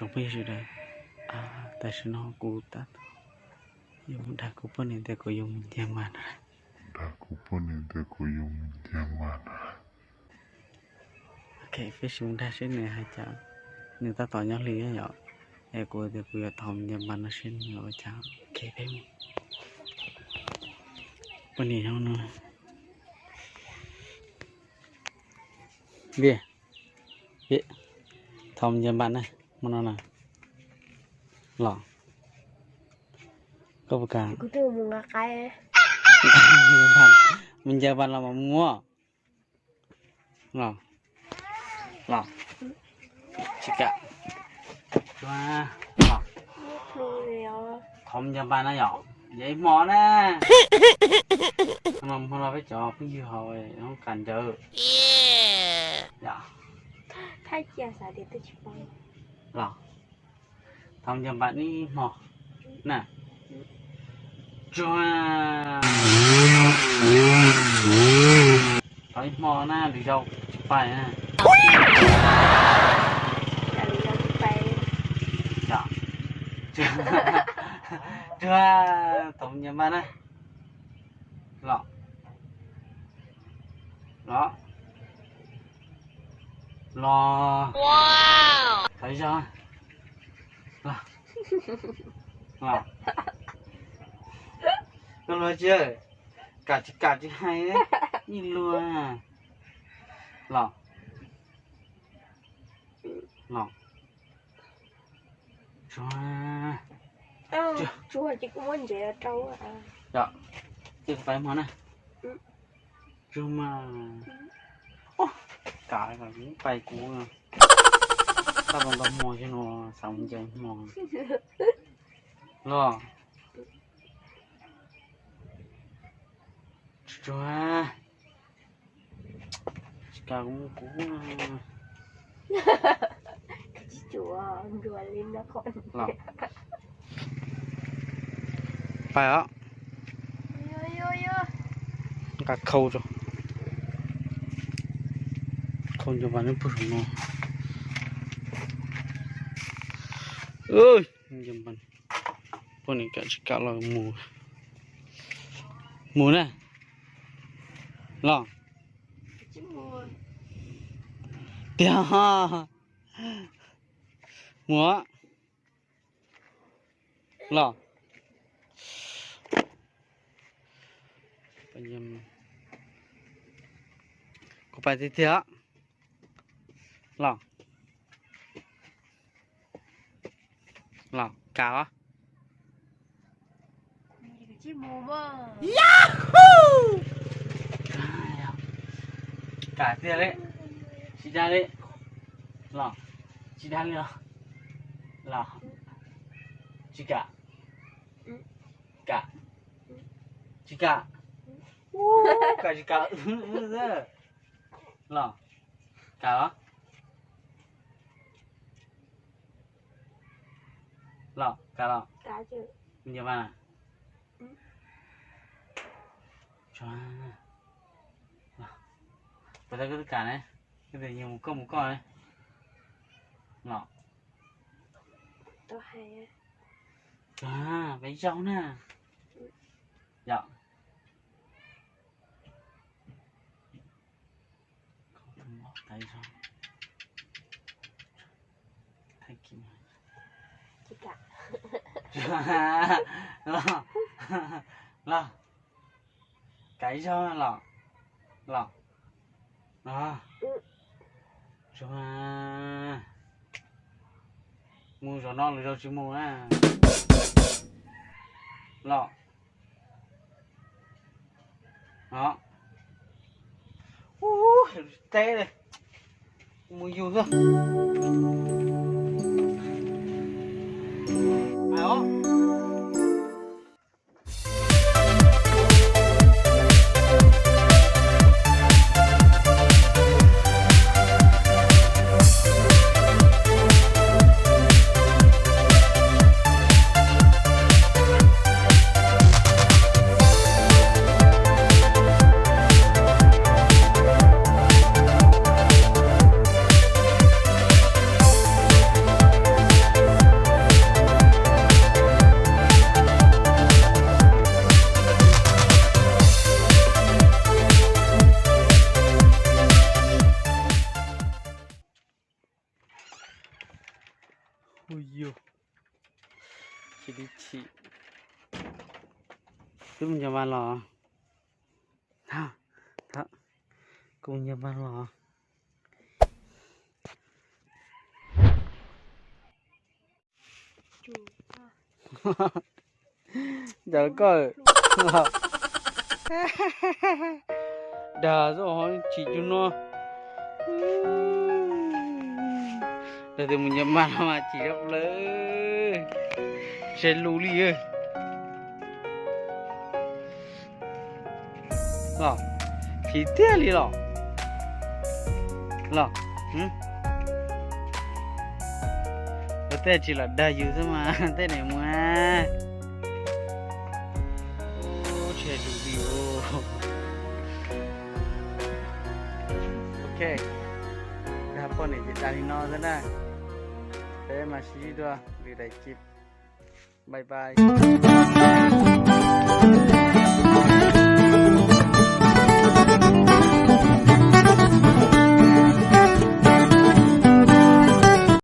trong bây giờ đây tại sao nó cú tát dùng đã cú bên này có dùng giang màn đã cú bên này có dùng giang màn ok phía xuống đã sẽ này hai cháu người ta tỏ nhau lý nhỏ em cô thì cô thòng giang màn nó xin nhỏ cháu ok đấy bên này không nữa bia bia thòng giang màn này mana na lo có một cái cứ từ một cái menjaban lama mua lo lo cika wah lo không jaban nó nhỏ vậy mỏ nè không lo phải cho cái gì hồi nó cần chờ dạ thay chia sẻ để tôi chụp bằng lo không jaban đi mỏ nè cho thấy mò na đi đâu phải nè dạ chưa tổng nhà bạn này lọ đó lò wow thấy chưa lọ con nói chưa cả chị hay đấy nhìn luôn à lọ lọ chúa chị cũng muốn dễ trâu à dạ chị phải món này chú mà cả cũng tay cũ rồi ta còn tao mò cho nó sống chơi mò lo chúa cả cũng cũ chúa lên nó còn lo phải á cả khâu rồi khâu cho bạn nó bự nó ơi nhầm bạn con này cả là mù nè lo tia múa lo bây giờ có phải thế thế lo cá á Yahoo cả tiền đấy chị ra đấy lo chị đang nữa lo chị cả chị cả cả chị cả lo cả đó lo cả lo cá chứ nhiều mà cho bây giờ cái cả này cái gì nhiều một con này lo tôi hay mấy cháu nè dạ thấy sao thấy kim chị cả lo cái cho lo đó cho mua rồi nó rồi chứ mua á lọ đó té đây mua vô thôi đó Cũng nhà bạn lò. Thảo, thảo. Cũng nhà bạn lò. Chủ Giờ coi. Đà rồi chỉ cho nó. Để từ mình nhầm bạn mà chỉ gặp lấy. Sẽ lù đi ơi. Lò. Thì thế đi lò. Lò. Thế chỉ là đa dữ thôi mà. Thế này mà. Ô, sẽ lù đi ô. Ok. Đã bỏ này thì ta đi nó ra nè. Thế mà xí đưa. Vì đại chịp. Bye bye.